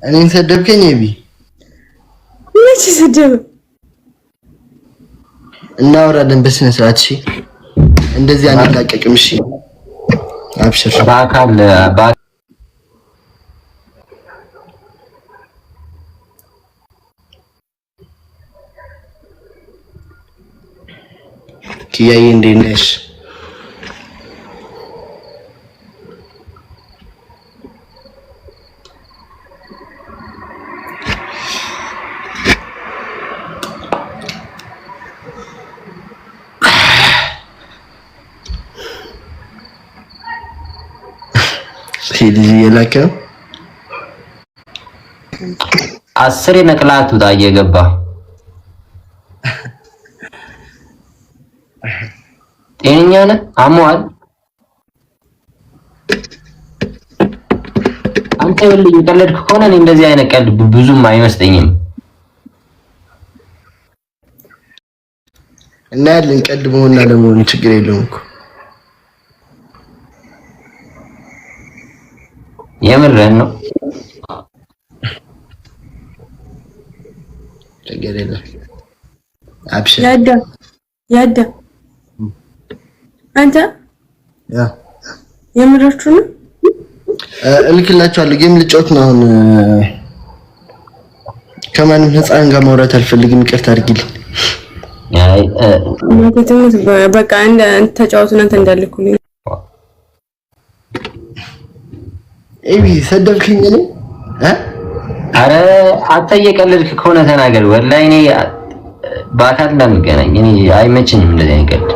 እኔን ሰደብከኝ ኤቢ? መቼ ሰደብ? እናወራለን በስነ ስርዓት እሺ። እንደዚህ አንላቀቅም እሺ። አብሽር በአካል ኪያዬ እንዴት ነሽ? ልጅ እየላከ ነው። 10 ነቅላት ውጣ እየገባ ጤነኛ ነህ? አሟል አንተ ወልኝ ቀለድክ ከሆነ እኔ እንደዚህ አይነት ቀልድ ብዙም አይመስጠኝም። እና ያለን ቀልድ መሆንና ለመሆን ችግር የለውም እኮ የምርህን ነው። ችግር የለም አብሽር። ያዳ አንተ ያ የምራችሁ ነው። እልክላችኋለሁ። ጌም ልጫወት ነው አሁን። ከማንም ህፃን ጋር ማውራት አልፈልግም። ይቅርታ አድርጊልኝ። አይ ማለትም በቃ አንተ ተጫወቱ እናንተ እንዳልኩልኝ። ኤቢ ሰደብክኝ እኔ አረ አትየቀለድክ ከሆነ ተናገር። ወላሂ እኔ በአካል እንዳንገናኝ እኔ አይመችኝም እንደዚህ አይነት ቀልድ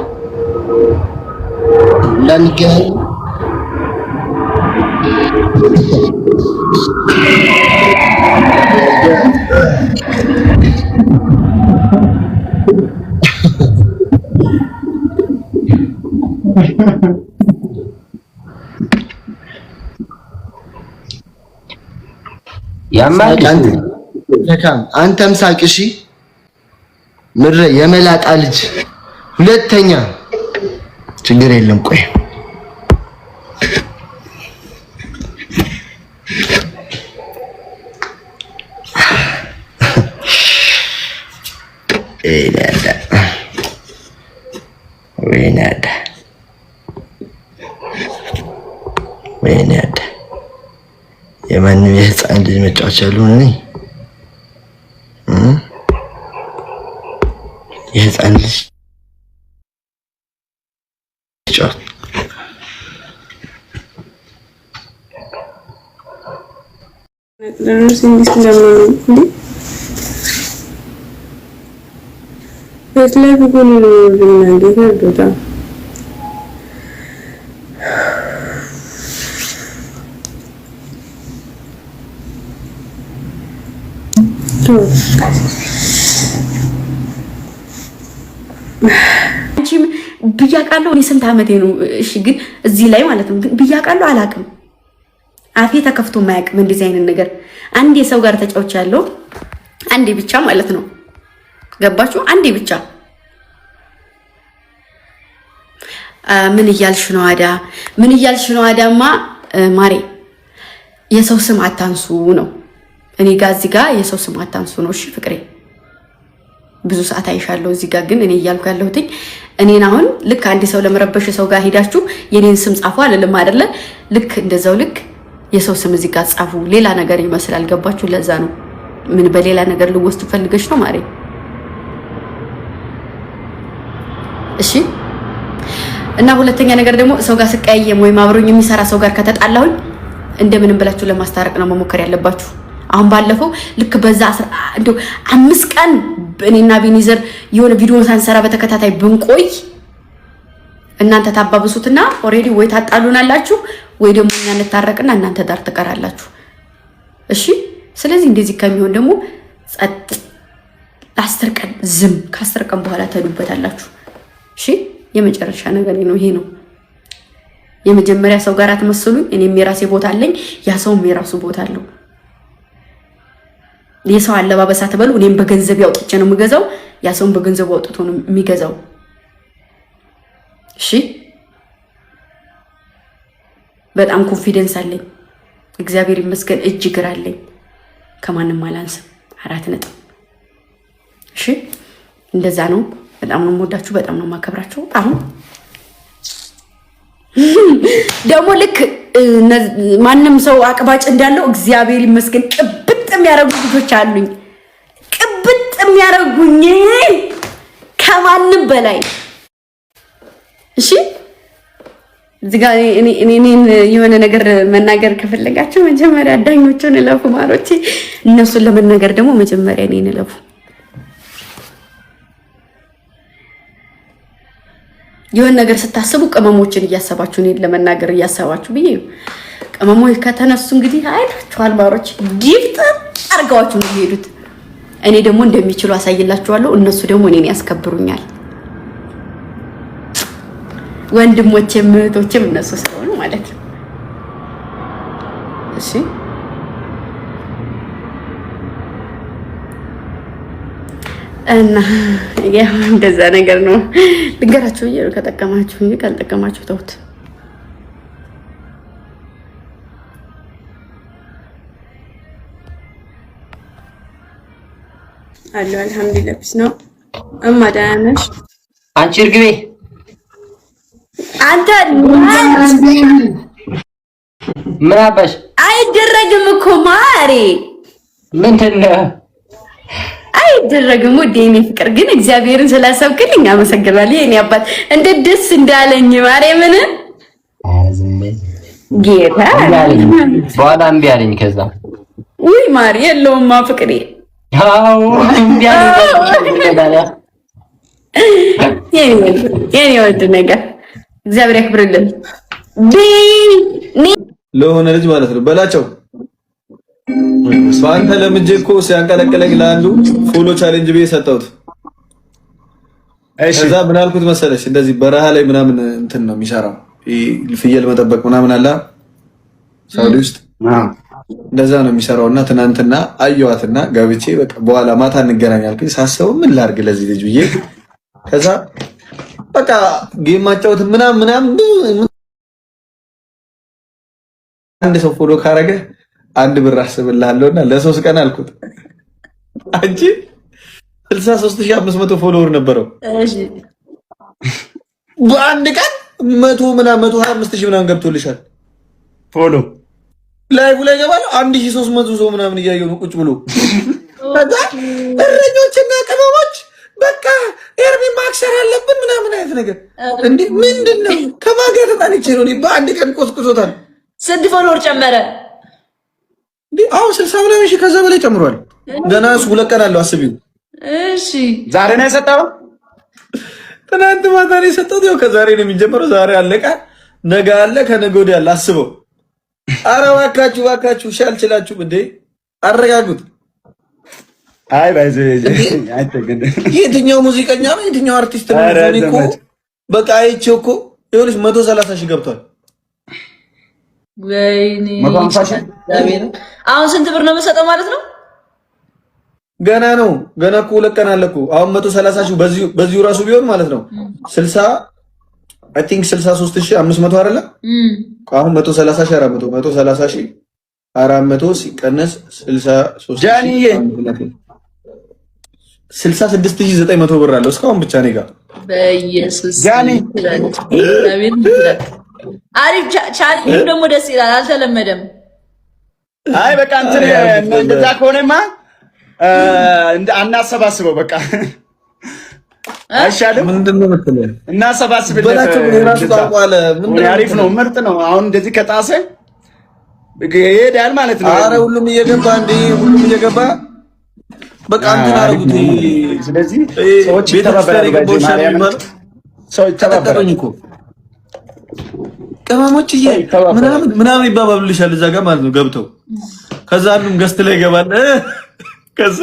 እንዳንገናኝ። አንተም ሳቅ እሺ። ምድረ የመላጣ ልጅ ሁለተኛ ችግር የለም። ቆይ ወይኔ የማንም የህፃን ልጅ መጫወቻ ያሉን እኔ የህፃን ልጅ ጫወት አንቺም ብያቃለሁ። እኔ ስንት ዓመቴ ነው? እሺ ግን እዚህ ላይ ማለት ነው ግን ብያቃለሁ አላቅም። አፌ ተከፍቶ ማያቅም እንደዚህ አይነት ነገር። አንዴ ሰው ጋር ተጫውቻለሁ፣ አንዴ ብቻ ማለት ነው። ገባችሁ? አንዴ ብቻ። ምን እያልሽ ነው አዳ? ምን እያልሽ ነው አዳማ? ማሬ የሰው ስም አታንሱ ነው እኔ ጋር እዚህ ጋር የሰው ስም አታንሱ ነው። እሺ ፍቅሬ ብዙ ሰዓት አይሻለሁ እዚህ ጋር ግን እኔ እያልኩ ያለሁት እኔን አሁን ልክ አንድ ሰው ለመረበሽ ሰው ጋር ሄዳችሁ የኔን ስም ጻፉ አለልም አይደለ? ልክ እንደዛው ልክ የሰው ስም እዚህ ጋር ጻፉ። ሌላ ነገር ይመስላል። ገባችሁ? ለዛ ነው ምን በሌላ ነገር ልወስድ ፈልገሽ ነው ማሬ? እሺ እና ሁለተኛ ነገር ደግሞ ሰው ጋር ስቀያየም ወይም አብሮኝ የሚሰራ ሰው ጋር ከተጣላሁኝ እንደምንም ብላችሁ ለማስታረቅ ነው መሞከር ያለባችሁ። አሁን ባለፈው ልክ በዛ እንደው 5 ቀን እኔና ቢኒዘር የሆነ ቪዲዮ ሳንሰራ በተከታታይ ብንቆይ እናንተ ታባብሱትና ኦሬዲ ወይ ታጣሉናላችሁ ወይ ደግሞ እኛ እንታረቅና እናንተ ዳር ትቀራላችሁ። እሺ ስለዚህ እንደዚህ ከሚሆን ደግሞ ጸጥ 10 ቀን ዝም ከ10 ቀን በኋላ ተዱበታላችሁ። እሺ የመጨረሻ ነገር ነው ይሄ ነው። የመጀመሪያ ሰው ጋር አትመስሉኝ። እኔም የራሴ ቦታ አለኝ፣ ያ ሰውም የራሱ ቦታ አለው። የሰው አለባበሳ ተበሉ እኔም በገንዘብ ያውጥቼ ነው የምገዛው፣ ያ ሰውም በገንዘብ አውጥቶ ነው የሚገዛው። እሺ በጣም ኮንፊደንስ አለኝ፣ እግዚአብሔር ይመስገን እጅ እግር አለኝ። ከማንም አላንስም። 4 ነጥብ። እሺ እንደዛ ነው። በጣም ነው የምወዳችሁ፣ በጣም ነው የማከብራችሁ። አሁን ደግሞ ልክ ማንም ሰው አቅባጭ እንዳለው እግዚአብሔር ይመስገን ቅብጥ የሚያረጉ ልጆች አሉኝ። ቅብጥ የሚያረጉኝ ከማንም በላይ። እሺ እዚህ ጋር እኔን የሆነ ነገር መናገር ከፈለጋችሁ መጀመሪያ ዳኞቹን እለፉ ማሮቼ። እነሱን ለመናገር ደግሞ መጀመሪያ እኔን እለፉ። የሆነ ነገር ስታስቡ ቅመሞችን እያሰባችሁ እኔን ለመናገር እያሰባችሁ ብዬ ቅመሞች ከተነሱ እንግዲህ አይታችኋል ማሮች፣ ጊፍት አርጋዋችሁ ነው የሚሄዱት። እኔ ደግሞ እንደሚችሉ አሳይላችኋለሁ። እነሱ ደግሞ እኔን ያስከብሩኛል። ወንድሞቼም እህቶቼም እነሱ ስለሆኑ ማለት ነው። እሺ እና ያው እንደዛ ነገር ነው ልንገራችሁ። ከጠቀማችሁ እንጂ ካልጠቀማችሁ ተውት። አሎ አልሐምዱሊላህ ቢስ ነው። እማ ደህና ነሽ? አንቺ እርግቤ አንተ ምን አባሽ? አይደረግም እኮ ማሬ። ምንድን ነው አይደረግም ወደ እኔ ፍቅር ግን እግዚአብሔርን ስላሰብክልኝ አመሰግናለሁ። የኔ አባት እንዴት ደስ እንዳለኝ ማርያምን ጌታ በኋላ እምቢ አለኝ። ከዛ ውይ ማር የለውማ ፍቅሬ አዎ እምቢ አለኝ። የኔ ወድ ነገር እግዚአብሔር ያክብርልን። ለሆነ ልጅ ማለት ነው በላቸው። በአንተ ለምጄ እኮ ሲያንቀለቅለኝ ለአንዱ ፎሎ ቻሌንጅ ብዬ ሰጠሁት። እሺ እዛ ምን አልኩት መሰለሽ? እንደዚህ በረሃ ላይ ምናምን እንትን ነው የሚሰራው ፍየል መጠበቅ ምናምን አለ ሳውዲ ውስጥ እንደዛ ነው የሚሰራው። እና ትናንትና አየዋትና ገብቼ በቃ በኋላ ማታ እንገናኝ አልኩኝ። ሳስበው ምን ላድርግ ለዚህ ልጅ ብዬ ከዛ በቃ ጌም ማጫወት ምናምን አንድ ሰው ፎሎ ካረገ 1 ብር አስብልሃለሁና ለ3 ቀን አልኩት። አንቺ 63500 ፎሎወር ነበረው። እሺ በአንድ ቀን 125,000 ምናምን ገብቶልሻል ፎሎ። ላይቭ ላይ ገባለሁ 1300 ሰው ምናምን እያየሁ ነው ቁጭ ብሎ። ከዛ እረኞችና ቅመሞች በቃ ኤርሚ ማክሰር አለብን ምናምን አይነት ነገር እንዴ! ምንድነው? ከማጋት ተጣልቼ ነው በአንድ ቀን ቆስቁሶታል። ስንት ፎሎወር ጨመረ እንዴ? አሁን 60 ምናምን ሺህ ከዛ በላይ ጨምሯል። ገና እሱ 2 ቀን አለው አስቢው። እሺ ዛሬ ነው የሰጠው። ትናንት ማታ ነው የሰጠው። ያው ከዛሬ ነው የሚጀምረው። ዛሬ አለቀ፣ ነገ አለ፣ ከነገ ወዲያ አለ። አስበው። ኧረ እባካችሁ ሻልችላችሁ እንዴ! አረጋጉት። አይ ባይዘ የትኛው ሙዚቀኛ ነው የትኛው አርቲስት ነው? እኮ በቃ አይቼው እኮ ይኸውልሽ 130 ሺህ ገብቷል። ወይኔ አሁን ስንት ብር ነው የምሰጠው ማለት ነው? ገና ነው ገና እኮ 2 ቀን አለ እኮ። አሁን 130 ሺህ በዚሁ ራሱ ቢሆን ማለት ነው 60 አይ ቲንክ 63500 አይደለ? አሁን 130 ሺህ 400 130 ሺህ 400 ሲቀነስ 63 ጃኒዬ 66900 ብር አለው እስካሁን ብቻ ነው ጋር በኢየሱስ ጃኒ አሪፍ ቻሌንጅ ደግሞ ደስ ይላል። አልተለመደም። አይ በቃ እንትን እንደዛ ከሆነማ አናሰባስበው በቃ አይሻልም? ምንድነው መሰለህ እናሰባስብለት በላቸው። የራሱ ቋንቋለ ምንድነው? አሪፍ ነው፣ ምርጥ ነው። አሁን እንደዚህ ከጣሰ ይሄዳል ማለት ነው። አረ ሁሉም እየገባ ሁሉም እየገባ በቃ እንትን አረጉት። ስለዚህ ሰዎች ይተባበራሉ። ሰው ይተባበራሉ እኮ ቅመሞችዬ ምናምን ይባባሉልሻል እዛ ጋር ማለት ነው ገብተው። ከዛ አንዱም ገስት ላይ ይገባል። ከዛ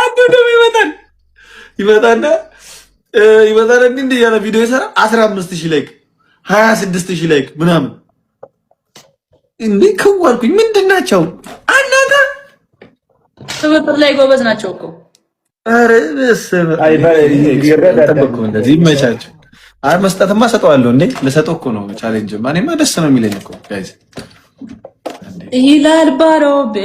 አንዱ ደግሞ ይመጣና እንዲህ ያለ ቪዲዮ ይሰራ 15000 ላይክ 26000 ላይክ ምናምን እንዴ ከዋልኩኝ። ምንድን ናቸው እናንተ? ትብብር ላይ ጎበዝ ናቸው እኮ። አረ በስመ አብ እንደዚህ ይመቻቸው። አይ መስጠትማ ሰጠዋለሁ እንዴ ልሰጠው እኮ ነው ቻሌንጅ። ማንማ ደስ ነው የሚለኝ እኮ ጋይስ ይላል ባሮቤ